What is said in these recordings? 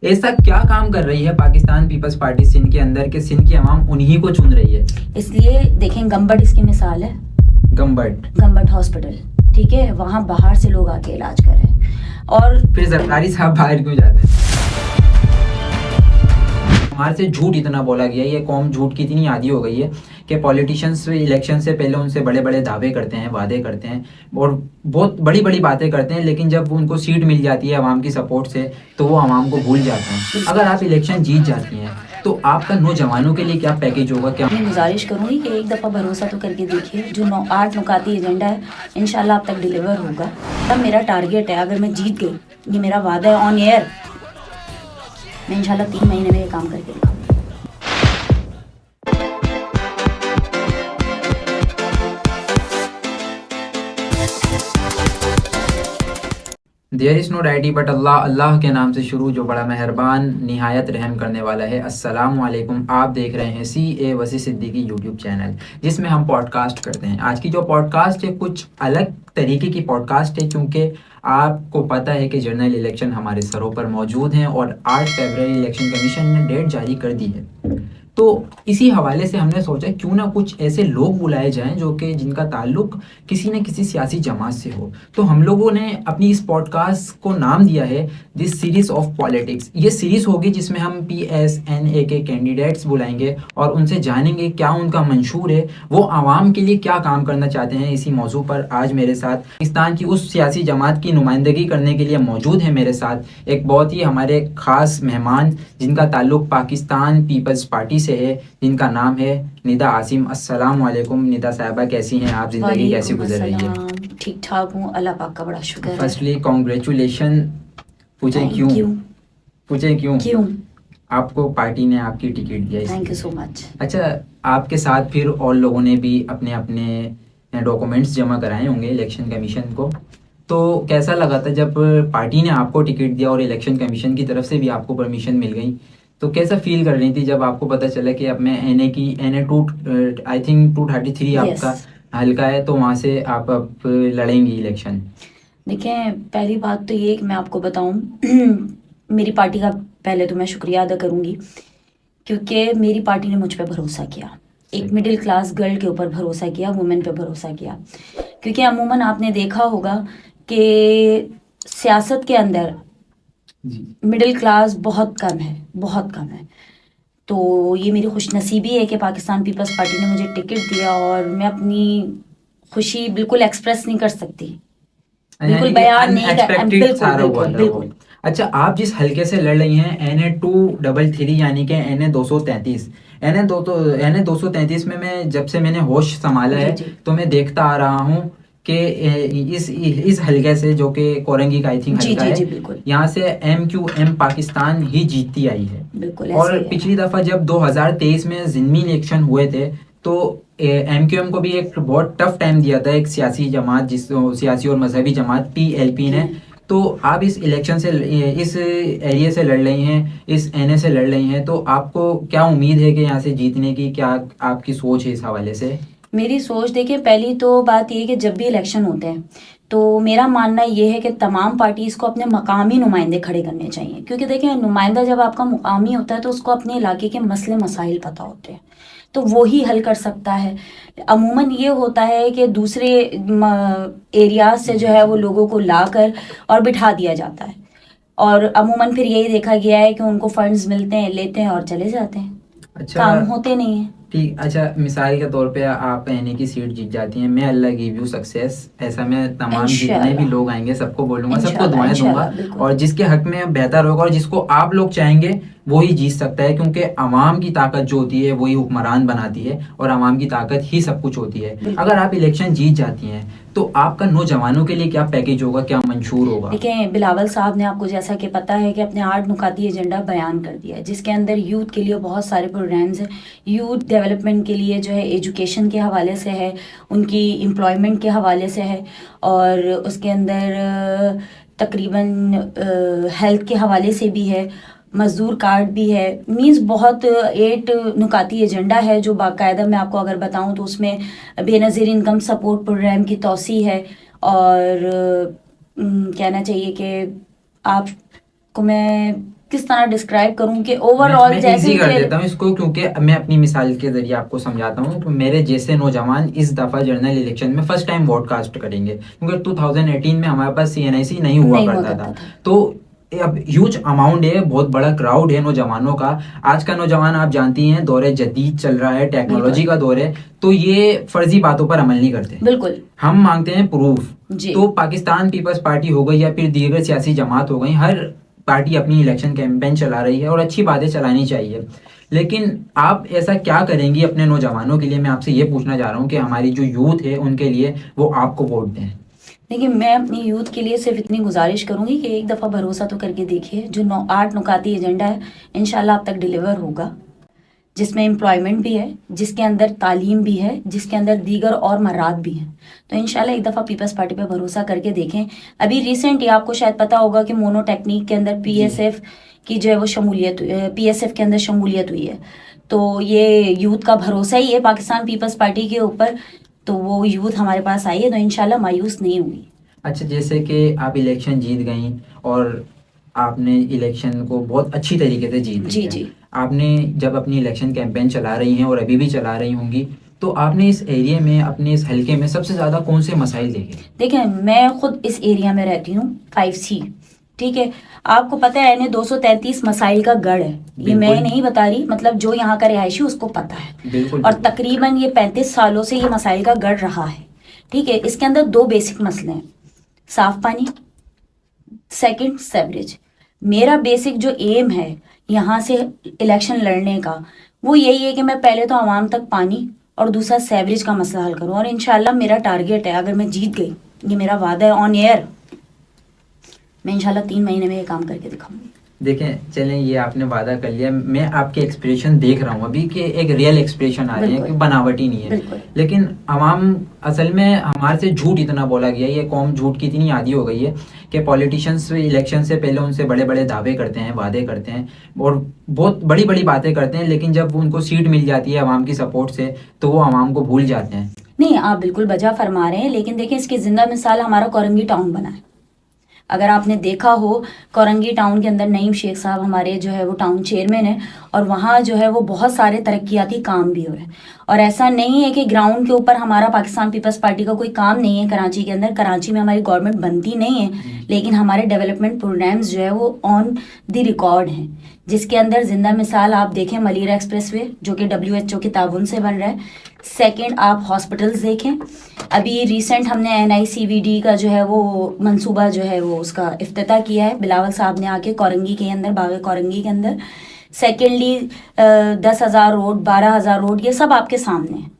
ऐसा क्या काम कर रही है पाकिस्तान पीपल्स पार्टी सिंध के अंदर कि सिंध की आवाम उन्हीं को चुन रही है? इसलिए देखें, गम्बट इसकी मिसाल है। गम्बट हॉस्पिटल, ठीक है, वहाँ बाहर से लोग आके इलाज कर रहे हैं। और फिर जरदारी साहब बाहर क्यों जाते हैं? हमारे से झूठ इतना बोला गया, ये कौम झूठ की इतनी आदी हो गई है कि पॉलिटिशियंस इलेक्शन से पहले उनसे बड़े बड़े दावे करते हैं, वादे करते हैं और बहुत बड़ी बड़ी बातें करते हैं, लेकिन जब उनको सीट मिल जाती है आवाम की सपोर्ट से तो वो आवाम को भूल जाते हैं। अगर आप इलेक्शन जीत जाती हैं तो आपका नौजवानों के लिए क्या पैकेज होगा? क्या मैं गुजारिश करूँगी कि एक दफ़ा भरोसा तो करके देखिए, जो 8 नुकाती एजेंडा है इंशाल्लाह आप तक डिलीवर होगा। तब मेरा टारगेट है, अगर मैं जीत गई, ये मेरा वादा है ऑन एयर, मैं इंशाल्लाह 3 महीने में ये काम करके दिखाऊंगी। There is no deity but Allah, अल्लाह के नाम से शुरू जो बड़ा मेहरबान निहायत रहम करने वाला है। अस्सलाम वालेकुम। आप देख रहे हैं CA वसी सिद्दीकी यूट्यूब चैनल, जिसमें हम पॉडकास्ट करते हैं। आज की जो पॉडकास्ट है कुछ अलग तरीके की पॉडकास्ट है, क्योंकि आपको पता है कि जनरल इलेक्शन हमारे सरों पर मौजूद हैं और 8 फरवरी इलेक्शन कमीशन ने डेट जारी कर दी है। तो इसी हवाले से हमने सोचा क्यों ना कुछ ऐसे लोग बुलाए जाएं जो कि जिनका ताल्लुक किसी न किसी सियासी जमात से हो। तो हम लोगों ने अपनी इस पॉडकास्ट को नाम दिया है दिस सीरीज़ ऑफ पॉलिटिक्स। ये सीरीज़ होगी जिसमें हम PSNA के कैंडिडेट्स बुलाएंगे और उनसे जानेंगे क्या उनका मंशूर है, वो आवाम के लिए क्या काम करना चाहते हैं। इसी मौजू पर आज मेरे साथ पाकिस्तान की उस सियासी जमात की नुमाइंदगी करने के लिए मौजूद है मेरे साथ एक बहुत ही हमारे ख़ास मेहमान, जिनका ताल्लुक पाकिस्तान पीपल्स पार्टी से है, जिनका नाम है निदा आसिम। अस्सलाम वालेकुम निदा साहिबा, कैसी हैं आप? जिंदगी कैसी गुजर रही है? ठीक ठाक हूँ, अल्लाह पाक का बड़ा शुक्र है। Firstly congratulation. पूछें क्यों आपको पार्टी ने आपकी टिकट दिया? Thank you so much. अच्छा, आपके साथ फिर और लोगों ने भी अपने अपने डॉक्यूमेंट्स जमा कराए होंगे इलेक्शन कमीशन को, तो कैसा लगा था जब पार्टी ने आपको टिकट दिया और इलेक्शन कमीशन की तरफ से भी आपको परमिशन मिल गई? तो कैसा फील कर रही थी जब आपको पता चला कि अब मैं NA2 आई थिंक 233 आपका हल्का है, तो वहाँ से आप अब लड़ेंगी इलेक्शन? देखें, पहली बात तो ये कि मैं आपको बताऊं मेरी पार्टी का पहले तो मैं शुक्रिया अदा करूंगी, क्योंकि मेरी पार्टी ने मुझ पर भरोसा किया, एक मिडिल क्लास गर्ल के ऊपर भरोसा किया, वुमेन पे भरोसा किया। क्योंकि अमूमन आपने देखा होगा कि सियासत के अंदर मिडिल क्लास बहुत कम है। तो ये मेरी खुशनसीबी है कि पाकिस्तान पीपल्स पार्टी ने मुझे टिकट दिया और मैं अपनी खुशी बिल्कुल एक्सप्रेस नहीं कर सकती, बिल्कुल बयान नहीं कर, बिल्कुल। अच्छा, आप जिस हल्के से लड़ रही हैं NA233 यानी कि NA233 में मैं जब से मैंने होश संभाला है तो मैं देखता आ रहा हूँ कि इस हल्के से, जो कि कोरंगी का आई थिंक हल्का है, यहाँ से MQM पाकिस्तान ही जीतती आई है। और पिछली दफ़ा जब 2023 में ज़िमनी इलेक्शन हुए थे तो MQM को भी एक बहुत टफ टाइम दिया था एक सियासी जमात, जिस सियासी और मजहबी जमात PLP ने। तो आप इस इलेक्शन से, इस एरिया से लड़ रही हैं, इस NA से लड़ रही हैं, तो आपको क्या उम्मीद है कि यहाँ से जीतने की? क्या आपकी सोच है इस हवाले से? मेरी सोच देखिए, पहली तो बात ये है कि जब भी इलेक्शन होते हैं तो मेरा मानना ये है कि तमाम पार्टीज़ को अपने मकामी नुमाइंदे खड़े करने चाहिए। क्योंकि देखिए, नुमाइंदा जब आपका मुकामी होता है तो उसको अपने इलाके के मसले मसाइल पता होते हैं, तो वो ही हल कर सकता है। अमूमन ये होता है कि दूसरे एरियाज से जो है वो लोगों को लाकर और बिठा दिया जाता है, और अमूमन फिर यही देखा गया है कि उनको फंड्स मिलते हैं, लेते हैं और चले जाते हैं। अच्छा, काम होते नहीं है। ठीक। अच्छा, मिसाल के तौर पे आप NA की सीट जीत जाती हैं, मैं अल्लाह गिव यू सक्सेस, ऐसा मैं तमाम जितने भी लोग आएंगे सबको बोलूँगा, सबको दुआएं दूंगा, और जिसके हक में बेहतर होगा और जिसको आप लोग चाहेंगे वही जीत सकता है। क्योंकि आवाम की ताकत जो होती है वही हुक्मरान बनाती है और आवाम की ताकत ही सब कुछ होती है। अगर आप इलेक्शन जीत जाती हैं तो आपका नौजवानों के लिए क्या पैकेज होगा, क्या मंशूर होगा? देखिए, बिलावल साहब ने आपको जैसा कि पता है कि अपने 8 नुकाती एजेंडा बयान कर दिया है, जिसके अंदर यूथ के लिए बहुत सारे प्रोग्राम्स हैं। यूथ डेवलपमेंट के लिए जो है एजुकेशन के हवाले से है, उनकी एम्प्लॉयमेंट के हवाले से है, और उसके अंदर तकरीबन हेल्थ के हवाले से भी है, मजदूर कार्ड भी है। मींस बहुत 8 नुकाती एजेंडा है जो बाकायदा मैं आपको अगर बताऊं तो उसमें बेनज़ीर इनकम सपोर्ट प्रोग्राम की तौसी है, और कहना चाहिए कि आपको मैं किस तरह डिस्क्राइब करूं कि मैं ओवरऑल मैं जैसे इजी कर कि देता हूँ इसको, क्योंकि मैं अपनी मिसाल के जरिए आपको समझाता हूँ कि मेरे जैसे नौजवान इस दफ़ा जनरल इलेक्शन में फर्स्ट टाइम वोट कास्ट करेंगे, क्योंकि 2018 में हमारे पास CNIC नहीं हुआ नहीं हुआ करता करता था। था। तो अब ह्यूज अमाउंट है, बहुत बड़ा क्राउड है नौजवानों का। आज का नौजवान आप जानती हैं दौरे जदीद चल रहा है, टेक्नोलॉजी बिल्कुल का दौर है, तो ये फर्जी बातों पर अमल नहीं करते। बिल्कुल हम मांगते हैं प्रूफ। जी तो पाकिस्तान पीपल्स पार्टी हो गई या फिर दीगर सियासी जमात हो गई, हर पार्टी अपनी इलेक्शन कैंपेन चला रही है और अच्छी बातें चलानी चाहिए। लेकिन आप ऐसा क्या करेंगी अपने नौजवानों के लिए? मैं आपसे ये पूछना चाह रहा हूँ कि हमारी जो यूथ है उनके लिए वो आपको वोट दें। देखिए, मैं अपनी यूथ के लिए सिर्फ इतनी गुजारिश करूंगी कि एक दफ़ा भरोसा तो करके देखिए, जो 8 नुकाती एजेंडा है इंशाल्लाह अब तक डिलीवर होगा, जिसमें एम्प्लॉयमेंट भी है, जिसके अंदर तालीम भी है, जिसके अंदर दीगर और मर्रात भी हैं। तो इंशाल्लाह एक दफ़ा पीपल्स पार्टी पे भरोसा करके देखें। अभी रिसेंट ही आपको शायद पता होगा कि मोनोटेक्निक के अंदर जी PSF की जो है वो शमूलियत, PSF के अंदर शमूलियत हुई है। तो ये यूथ का भरोसा ही है पाकिस्तान पीपल्स पार्टी के ऊपर, तो वो यूथ हमारे पास आई है, तो इंशाल्लाह मायूस नहीं हुई। अच्छा, जैसे कि आप इलेक्शन जीत गई और आपने इलेक्शन को बहुत अच्छी तरीके से जीत जी लिया। जी। आपने जब अपनी इलेक्शन कैंपेन चला रही हैं और अभी भी चला रही होंगी, तो आपने इस एरिया में, अपने इस हलके में सबसे ज़्यादा कौन से मसाइल देखे? देखिए, मैं खुद इस एरिया में रहती हूँ, 5C, ठीक है। आपको पता है इन्हें 233 मसाइल का गढ़ है, ये मैं बिल्कुल नहीं बता रही, मतलब जो यहाँ का रिहायशी उसको पता है। बिल्कुल और बिल्कुल। तकरीबन ये 35 सालों से ये मसाइल का गढ़ रहा है, ठीक है। इसके अंदर 2 बेसिक मसले हैं, साफ पानी, सेकंड सेवरेज। मेरा बेसिक जो एम है यहाँ से इलेक्शन लड़ने का, वो यही है कि मैं पहले तो आवाम तक पानी और दूसरा सेवरेज का मसला हल करूँ। और इंशाल्लाह मेरा टारगेट है, अगर मैं जीत गई, ये मेरा वादा है ऑन एयर, मैं इंशाल्लाह 3 महीने में ये काम करके दिखाऊंगी। देखें, चलें, ये आपने वादा कर लिया। मैं आपके एक्सप्रेशन देख रहा हूँ अभी कि एक रियल एक्सप्रेशन आ रहे हैं, कि बिल्कुल बनावटी नहीं है। बिल्कुल लेकिन अवाम, असल में हमारे से झूठ इतना बोला गया है, ये कौम झूठ की इतनी आदी हो गई है कि पॉलिटिशियंस इलेक्शन से पहले उनसे बड़े बड़े दावे करते हैं, वादे करते हैं और बहुत बड़ी बड़ी बातें करते हैं, लेकिन जब उनको सीट मिल जाती है अवाम की सपोर्ट से, तो वो अवाम को भूल जाते हैं। नहीं, आप बिल्कुल बजा फरमा रहे हैं, लेकिन देखिए इसकी जिंदा मिसाल हमारा कोरंगी टाउन बना है। अगर आपने देखा हो, कोरंगी टाउन के अंदर नईम शेख साहब हमारे जो है वो टाउन चेयरमैन है, और वहाँ जो है वो बहुत सारे तरक्याती काम भी हो रहे हैं। और ऐसा नहीं है कि ग्राउंड के ऊपर हमारा पाकिस्तान पीपल्स पार्टी का कोई काम नहीं है। कराची के अंदर, कराची में हमारी गवर्नमेंट बनती नहीं है, लेकिन हमारे डेवलपमेंट प्रोग्राम्स जो है वो ऑन द रिकॉर्ड हैं, जिसके अंदर जिंदा मिसाल आप देखें मलीरा एक्सप्रेसवे, जो कि WHO के ताउन से बन रहा है। सेकंड, आप हॉस्पिटल्स देखें, अभी रिसेंट हमने NICVD का जो है वो मंसूबा जो है वो उसका इफ्तिताह किया है, बिलावल साहब ने आके कोरंगी के अंदर, बाग कोरंगी के अंदर। सेकेंडली 10,000 रोड, 12,000 रोड, ये सब आपके सामने है।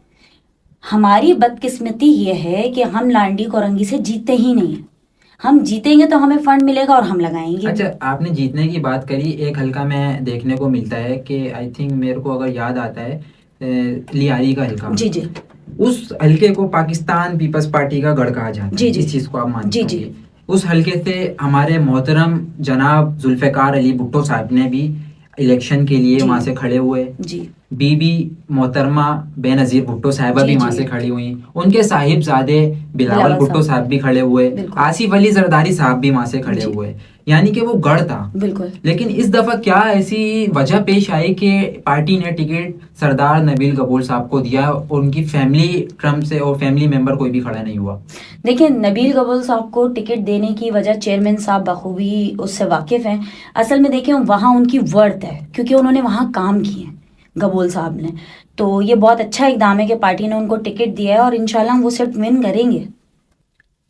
हमारी बदकिस्मती ये है कि हम लांडी कोरंगी से जीते ही नहीं। हम जीतेंगे तो हमें फंड मिलेगा और हम लगाएंगे। अच्छा, आपने जीतने की बात करी, एक हल्का में देखने को मिलता है कि आई थिंक, मेरे को अगर याद आता है, लियारी का हल्का, जी जी उस हल्के को पाकिस्तान पीपल्स पार्टी का गढ़ कहा जाता जी है। जी इस चीज़ को आप मानते जी जी होंगे। उस हल्के से हमारे मोहतरम जनाब जुल्फ़िकार अली भुट्टो साहब ने भी इलेक्शन के लिए जी वहाँ से खड़े हुए। जी बीबी मोहतरमा बेनज़ीर भुट्टो साहिबा जी भी वहाँ जी से खड़ी हुई, उनके साहिबजादे बिलावल बिलावल भुट्टो साहब, साहब भी खड़े हुए, बिल्कुल आसिफ अली जरदारी साहब भी वहाँ से खड़े जी हुए, यानी कि वो गढ़ था। बिल्कुल। लेकिन इस दफ़ा क्या ऐसी वजह पेश आई कि पार्टी ने टिकट सरदार नबील कपूर साहब को दिया और उनकी फैमिली ट्रम्प से और फैमिली मेंबर कोई भी खड़ा नहीं हुआ? देखिए, नबील कपूर साहब को टिकट देने की वजह चेयरमैन साहब बखूबी उससे वाकिफ़ हैं। असल में देखिए वहाँ उनकी वर्थ है, क्योंकि उन्होंने वहाँ काम किए हैं गबूल साहब ने। तो ये बहुत अच्छा इकदाम है कि पार्टी ने उनको टिकट दिया है, और इंशाल्लाह वो सिर्फ विन करेंगे।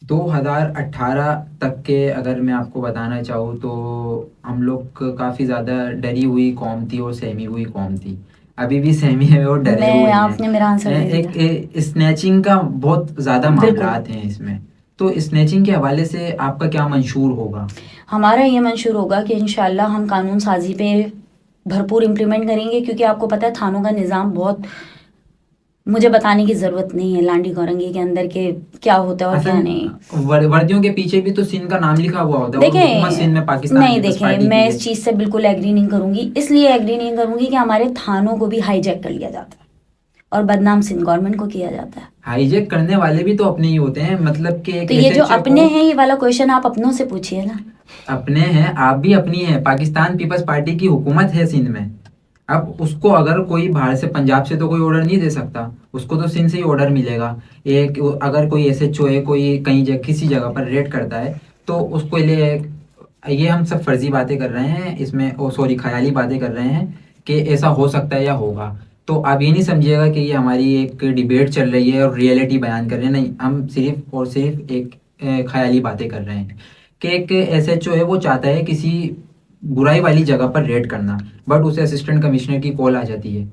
2018 तक के अगर मैं आपको बताना चाहूँ तो हम लोग काफ़ी ज़्यादा डरी हुई कौम थी और सहमी हुई कौम थी। अभी भी सहमी है और डरे हुए हैं। आपने मेरा आंसर दे दिया। एक स्नैचिंग का बहुत ज़्यादा बिल्कुल। मामलात हैं इसमें। तो स्नैचिंग के हवाले से आपका क्या मंशूर होगा? हमारा ये मंशूर होगा कि इंशाल्लाह हम कानून साजी पे भरपूर इम्प्लीमेंट करेंगे, क्योंकि आपको पता है थानों का निज़ाम बहुत, मुझे बताने की ज़रूरत नहीं है लांडी कोरंगी के अंदर के क्या होता है और क्या असल नहीं। वर्दियों के पीछे भी तो सिंध का नाम लिखा हुआ होता है, और हुकूमत सिंध में देखें, पाकिस्तान नहीं पीपल्स देखें, पार्टी मैं की इस है। चीज़ से बिल्कुल एग्री नहीं करूंगी। इसलिए एग्री नहीं करूंगी कि हमारे थानों को भी हाईजैक कर लिया जाता है। और बदनाम सिंध गवर्नमेंट को किया जाता है। हाईजेक करने वाले भी तो अपने ही होते हैं, मतलब कि एक तो ये जो SHO अपने को हैं, ये वाला क्वेश्चन आप अपनों से पूछिए ना। अपने हैं, आप भी अपनी हैं। पाकिस्तान पीपल्स पार्टी की हुकूमत है सिंध में। अब उसको अगर कोई बाहर से, पंजाब से तो कोई ऑर्डर नहीं दे सकता, उसको तो सिंध से ही ऑर्डर मिलेगा। एक अगर कोई SHO है, कोई कहीं जगह किसी जगह पर रेड करता है तो उसको लिए, ये हम सब फर्जी बातें कर रहे हैं इसमें, ओ सॉरी ख्याली बातें कर रहे हैं कि ऐसा हो सकता है या होगा। तो आप ये नहीं समझिएगा कि ये हमारी एक डिबेट चल रही है और रियलिटी बयान कर रहे हैं, नहीं, हम सिर्फ और सिर्फ एक ख्याली बातें कर रहे हैं कि एक SHO है, वो चाहता है किसी बुराई वाली जगह पर रेड करना, बट उसे असिस्टेंट कमिश्नर की कॉल आ जाती है।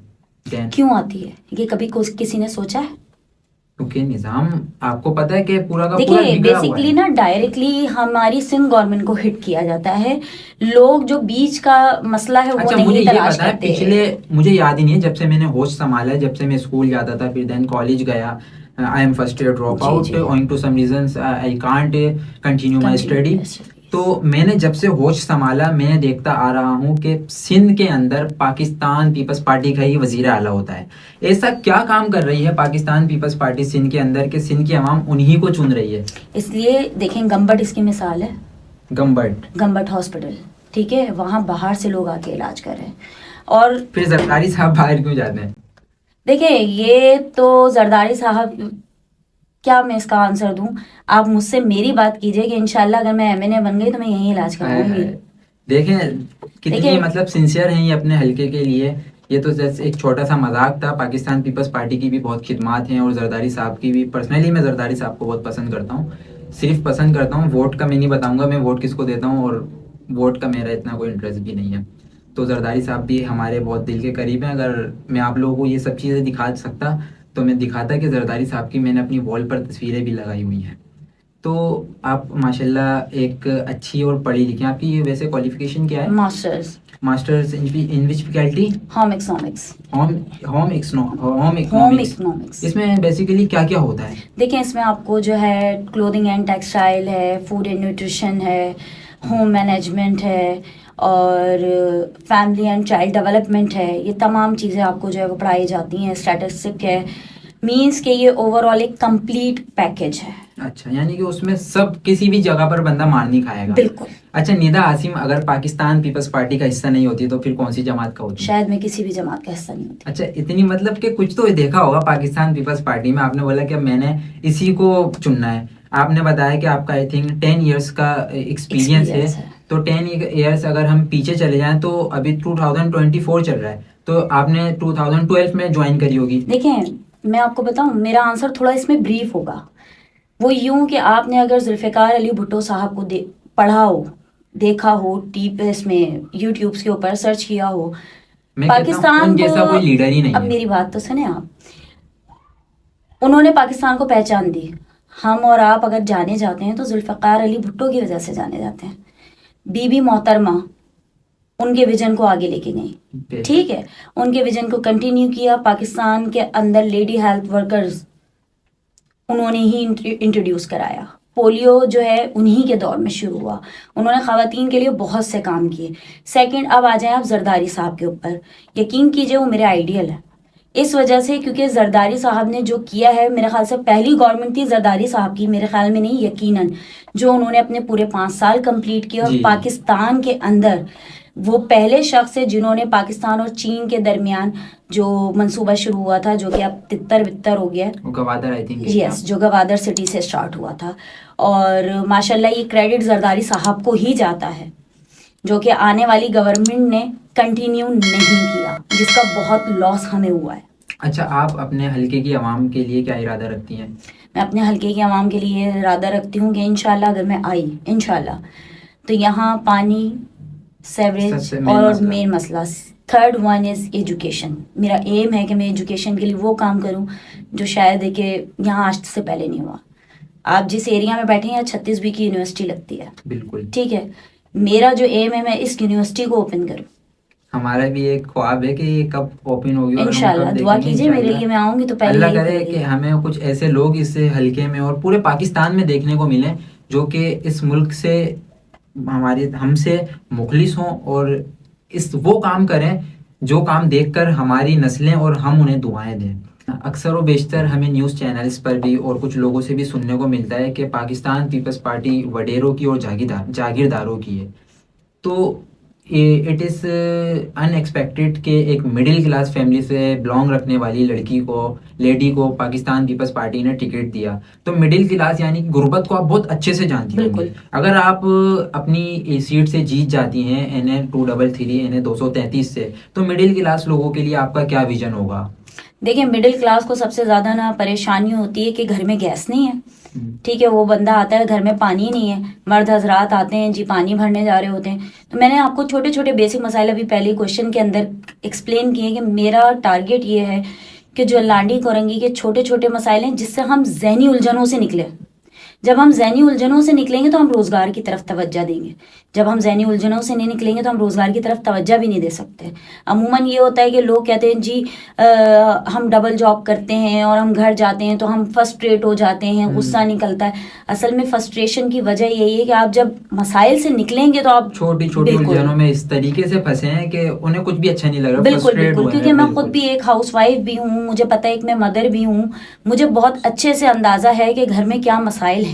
देन क्यों आती है ये कभी किसी ने सोचा है? क्योंकि निज़ाम, आपको पता है कि पूरा का पूरा देखिए बिगड़ा हुआ बेसिकली है। ना डायरेक्टली हमारी सिंध गवर्नमेंट को हिट किया जाता है, लोग जो बीच का मसला है वो अच्छा, मुझे नहीं ये तलाश पता है, करते। पिछले, मुझे याद ही नहीं है, जब से मैंने होश संभाला है, जब से मैं स्कूल जाता था, फिर देन कॉलेज गया, I am first year drop जी आउट जी owing to some reasons, I can't continue my study. Continue. तो मैंने जब से होश संभाला, मैं देखता आ रहा हूँ कि सिंध के अंदर पाकिस्तान पीपल्स पार्टी का ही वजीर आला होता है। ऐसा क्या काम कर रही है पाकिस्तान पीपल्स पार्टी सिंध के अंदर कि सिंध की आवाम उन्हीं को चुन रही है? इसलिए देखें, गम्बट इसकी मिसाल है। गम्बट हॉस्पिटल, ठीक है, वहाँ बाहर से लोग आके इलाज कर रहे हैं। और फिर जरदारी साहब बाहर क्यों जाते हैं? देखिए ये तो जरदारी साहब, क्या मैं इसका आंसर दूं? आप मुझसे मेरी बात कीजिए कि इंशाल्लाह अगर मैं MNA बन गई तो मैं यहीं इलाज करवाऊंगी। देखें कितनी देखिए मतलब सिंसियर हैं ये अपने हलके के लिए। ये तो जैसे एक छोटा सा मजाक था। पाकिस्तान पीपल्स पार्टी की भी बहुत खिदमात हैं और जरदारी साहब की भी। पर्सनली मैं जरदारी साहब को बहुत पसंद करता हूँ, सिर्फ पसंद करता हूँ, वोट का मैं नहीं बताऊंगा मैं वोट किसको देता हूँ, और वोट का मेरा इतना कोई इंटरेस्ट भी नहीं है। तो जरदारी साहब भी हमारे बहुत दिल के करीब हैं। अगर मैं आप लोगों को ये सब चीज़ें दिखा सकता तो मैं दिखाता कि जरदारी साहब की मैंने अपनी वॉल पर तस्वीरें भी लगाई हुई हैं। तो आप माशाल्लाह एक अच्छी और पढ़ी लिखी, आपकी वैसे क्वालिफिकेशन क्या है? Masters masters in which faculty? Home economics. Home home home economics. Economics इसमें बेसिकली क्या क्या होता है? देखें, इसमें आपको जो है क्लोथिंग एंड टेक्सटाइल है, फूड एंड न्यूट्रिशन है, होम मैनेजमेंट है, और फैमिली एंड चाइल्ड डेवलपमेंट है। ये तमाम चीज़ें आपको जो है वो पढ़ाई जाती हैं। स्टैटिस्टिक है, मीन्स कि ये ओवरऑल एक कंप्लीट पैकेज है। अच्छा, यानी कि उसमें सब किसी भी जगह पर बंदा मार नहीं खाएगा। बिल्कुल। अच्छा, निदा आसिम अगर पाकिस्तान पीपल्स पार्टी का हिस्सा नहीं होती तो फिर कौन सी जमात का होती? शायद मैं किसी भी जमात का हिस्सा नहीं होती। अच्छा, इतनी मतलब कि कुछ तो देखा होगा पाकिस्तान पीपल्स पार्टी में। आपने बोला कि मैंने इसी को चुनना है। आपने बताया कि आपका आई थिंक 10 इयर्स का एक्सपीरियंस है। तो 10 इयर्स अगर हम पीछे चले जाएं तो अभी 2024 चल रहा है, तो आपने 2012 में ज्वाइन करी होगी। देखें, मैं आपको बताऊं, मेरा आंसर थोड़ा इसमें ब्रीफ होगा। वो यूं कि आपने अगर जुल्फ़िकार अली भुट्टो साहब को पढ़ा हो, देखा हो, इसमें यूट्यूब के ऊपर सर्च किया हो, मैं पाकिस्तान जैसा कोई लीडर ही नहीं अब है। मेरी बात तो सुने आप। उन्होंने पाकिस्तान को पहचान दी। हम और आप अगर जाने जाते हैं तो जुल्फ़िकार अली भुट्टो की वजह से जाने जाते हैं। बीबी मोहतरमा उनके विजन को आगे लेके गई, ठीक है, उनके विजन को कंटिन्यू किया। पाकिस्तान के अंदर लेडी हेल्थ वर्कर्स उन्होंने ही इंट्रोड्यूस कराया। पोलियो जो है उन्हीं के दौर में शुरू हुआ। उन्होंने ख़वातीन के लिए बहुत से काम किए। सेकंड, अब आ जाएं आप जरदारी साहब के ऊपर। यकीन कीजिए वो मेरे आइडियल है इस वजह से क्योंकि जरदारी साहब ने जो किया है, मेरे ख्याल से पहली गवर्नमेंट थी जरदारी साहब की, मेरे ख्याल में नहीं यकीनन, जो उन्होंने अपने पूरे 5 साल कंप्लीट किए। और पाकिस्तान के अंदर वो पहले शख्स है जिन्होंने पाकिस्तान और चीन के दरमियान जो मंसूबा शुरू हुआ था, जो कि अब तितर बितर हो गया, गवादर आई थिंक, यस, जो गवादर सिटी से स्टार्ट हुआ था। और माशाल्लाह ये क्रेडिट जरदारी साहब को ही जाता है, जो कि आने वाली गवर्नमेंट ने कंटिन्यू नहीं किया, जिसका बहुत लॉस हमें हुआ है। अच्छा, आप अपने हलके की आवाम के लिए क्या इरादा रखती हैं? मैं अपने हलके की आवाम के लिए इरादा रखती हूँ कि इंशाल्लाह अगर मैं आई इंशाल्लाह तो यहाँ पानी, सेवरेज और मेन मसला, थर्ड वन इज़ एजुकेशन। मेरा एम है कि मैं एजुकेशन के लिए वो काम करूँ जो शायद है कि यहाँ आज से पहले नहीं हुआ। आप जिस एरिया में बैठे हैं यहाँ 36 की यूनिवर्सिटी लगती है, बिल्कुल, ठीक है। मेरा जो एम है मैं इस यूनिवर्सिटी को ओपन करूँ। हमारा भी एक ख्वाब है कि ये कब ओपन होगी और इंशाल्लाह दुआ कीजिए मेरे लिए। मैं आऊँगी तो पहले अल्लाह करे कि हमें कुछ ऐसे लोग इस हलके में और पूरे पाकिस्तान में देखने को मिले जो कि इस मुल्क से हमारे हमसे मुखलिस हों और इस वो काम करें जो काम देखकर हमारी नस्लें और हम उन्हें दुआएं दें। अक्सर व बेशतर हमें न्यूज़ चैनल्स पर भी और कुछ लोगों से भी सुनने को मिलता है कि पाकिस्तान पीपल्स पार्टी वडेरों की और जागीरदारों की है। तो इट इज़ अनएक्सपेक्टेड कि एक मिडिल क्लास फैमिली से बिलोंग रखने वाली लेडी को पाकिस्तान पीपल्स पार्टी ने टिकट दिया। तो मिडिल क्लास यानी कि गुर्बत को आप बहुत अच्छे से जानती होंगी। बिल्कुल। अगर आप अपनी सीट से जीत जाती हैं NA 233 NA 233 से, तो मिडिल क्लास लोगों के लिए आपका क्या विजन होगा? देखिए, मिडिल क्लास को सबसे ज़्यादा ना परेशानी होती है कि घर में गैस नहीं है। ठीक है, वो बंदा आता है, घर में पानी नहीं है, मर्द हजरात आते हैं जी, पानी भरने जा रहे होते हैं। तो मैंने आपको छोटे छोटे बेसिक मसाइल अभी पहले क्वेश्चन के अंदर एक्सप्लेन किए कि मेरा टारगेट ये है कि जो लांडी कोरंगी के छोटे छोटे मसाइल हैं जिससे हम जहनी उलझनों से निकले। जब हम जहनी उलझनों से निकलेंगे तो हम रोजगार की तरफ तवज्जो देंगे। जब हम जहनी उलझनों से नहीं निकलेंगे तो हम रोजगार की तरफ तवज्जो भी नहीं दे सकते। अमूमन ये होता है कि लोग कहते हैं जी हम डबल जॉब करते हैं और हम घर जाते हैं तो हम फ्रस्ट्रेट हो जाते हैं, गुस्सा निकलता है। असल में फ्रस्ट्रेशन की वजह यही है कि आप जब मसाइल से निकलेंगे तो आप छोटी छोटी उलझनों में इस तरीके से फंसे हैं कि उन्हें कुछ भी अच्छा नहीं लग रहा, बिल्कुल फ्रस्ट्रेट बिल्कुल, हुए क्योंकि हैं। मैं बिल्कुल। खुद भी एक हाउसवाइफ भी हूँ, मुझे पता है, एक मैं मदर भी हूँ, मुझे बहुत अच्छे से अंदाजा है कि घर में क्या मसाइल हैं।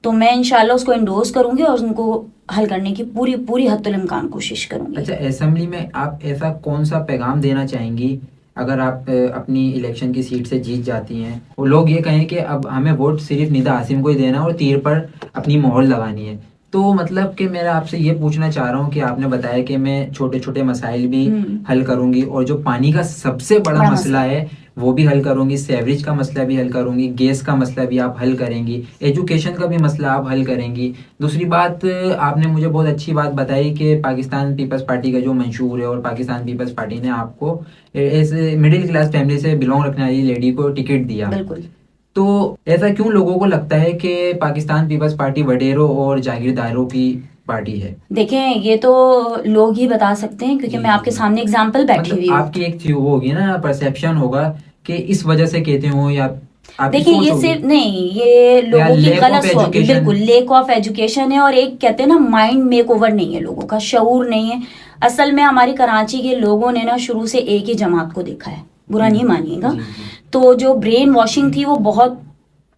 तो मैं इंशाल्लाह उसको इंडोर्स करूंगी और उनको हल करने की पूरी पूरी हद्दुल इम्कान कोशिश करूंगी। अच्छा, असेंबली में आप ऐसा कौन सा पैगाम देना चाहेंगी अगर आप अपनी इलेक्शन की सीट से जीत जाती हैं? वो लोग ये कहें कि अब हमें वोट सिर्फ निदा आसिम को ही देना है और तीर पर अपनी मोहर लगानी है। तो मतलब कि मेरा आपसे ये पूछना चाह रहा हूँ कि आपने बताया कि मैं छोटे छोटे मसाइल भी हल करूंगी और जो पानी का सबसे बड़ा मसला है वो भी हल करूंगी, सेवरेज का मसला भी हल करूंगी, गैस का मसला भी आप हल करेंगी, एजुकेशन का भी मसला आप हल करेंगी। दूसरी बात, आपने मुझे बहुत अच्छी बात बताई कि पाकिस्तान पीपल्स पार्टी का जो मंशूर है और पाकिस्तान पीपल्स पार्टी ने आपको इस मिडिल क्लास फैमिली से बिलोंग रखने वाली लेडी को टिकट दिया। बिल्कुल। तो ऐसा क्यों लोगों को लगता है कि पाकिस्तान पीपल्स पार्टी वडेरों और जागीरदारों की पार्टी है? देखें, ये तो लोग ही बता सकते हैं क्योंकि मैं आपके सामने एग्जाम्पल बैठी हुई हूँ। आपकी एक वो होगी ना, परसेप्शन होगा कि इस वजह से कहते हो, या देखिए ये सिर्फ नहीं, ये लोगों की गलत सोच, बिल्कुल लेक ऑफ एजुकेशन है और एक कहते हैं ना माइंड मेकओवर नहीं है, लोगों का शऊर नहीं है। असल में हमारी कराची के लोगों ने ना शुरू से एक ही जमात को देखा है, बुरा नहीं मानिएगा। तो जो ब्रेन वॉशिंग थी वो बहुत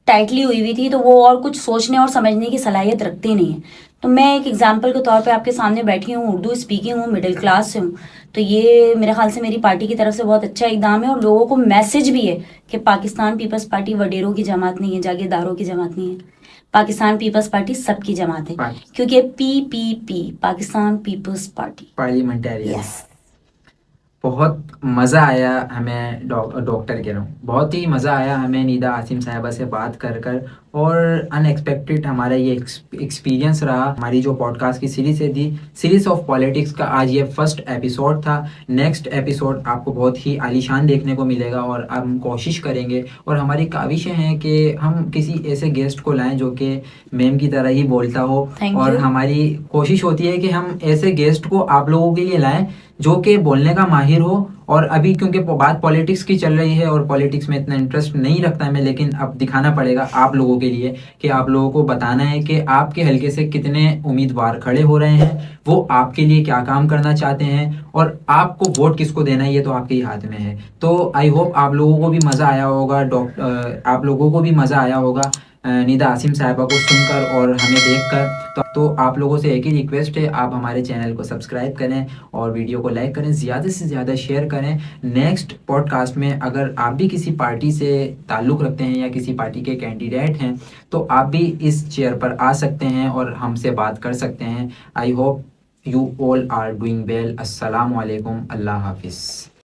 टाइटली हुई थी, तो वो और कुछ सोचने और समझने की सलाहियत रखते नहीं है। तो मैं एक एग्जाम्पल के तौर पे आपके सामने बैठी हूँ, उर्दू स्पीकिंग हूँ, मिडिल क्लास से हूँ, तो ये मेरे ख्याल से मेरी पार्टी की तरफ से बहुत अच्छा इकदाम है और लोगों को मैसेज भी है कि पाकिस्तान पीपल्स पार्टी वडेरों की जमात नहीं है, जागीरदारों की जमात नहीं है। पाकिस्तान पीपल्स पार्टी सबकी जमात है, क्योंकि PPP Pakistan Peoples Party Parliamentarian. Yes. बहुत मज़ा आया हमें डॉक्टर कह रहा हूँ, बहुत ही मज़ा आया हमें निदा आसिम साहिबा से बात कर और अनएक्सपेक्टेड हमारा ये एक्सपीरियंस रहा। हमारी जो पॉडकास्ट की सीरीज है, दी सीरीज ऑफ पॉलिटिक्स का आज ये फर्स्ट एपिसोड था। नेक्स्ट एपिसोड आपको बहुत ही आलीशान देखने को मिलेगा और हम कोशिश करेंगे और हमारी काविशें हैं कि हम किसी ऐसे गेस्ट को लाएं जो कि मैम की तरह ही बोलता हो, और हमारी कोशिश होती है कि हम ऐसे गेस्ट को आप लोगों के लिए लाएं जो कि बोलने का माहिर हो। और अभी क्योंकि बात पॉलिटिक्स की चल रही है और पॉलिटिक्स में इतना इंटरेस्ट नहीं रखता मैं, लेकिन अब दिखाना पड़ेगा आप लोगों के लिए कि आप लोगों को बताना है कि आपके हलके से कितने उम्मीदवार खड़े हो रहे हैं, वो आपके लिए क्या काम करना चाहते हैं और आपको वोट किसको देना है, ये तो आपके ही हाथ में है। तो आई होप आप लोगों को भी मज़ा आया होगा, आप लोगों को भी मज़ा आया होगा निदा आसिम साहिबा को सुनकर और हमें देखकर। तो आप लोगों से एक ही रिक्वेस्ट है, आप हमारे चैनल को सब्सक्राइब करें और वीडियो को लाइक करें, ज़्यादा से ज़्यादा शेयर करें। नेक्स्ट पॉडकास्ट में अगर आप भी किसी पार्टी से ताल्लुक़ रखते हैं या किसी पार्टी के कैंडिडेट हैं तो आप भी इस चेयर पर आ सकते हैं और हमसे बात कर सकते हैं। I hope you all are doing well. अस्सलाम वालेकुम, अल्लाह हाफिज़।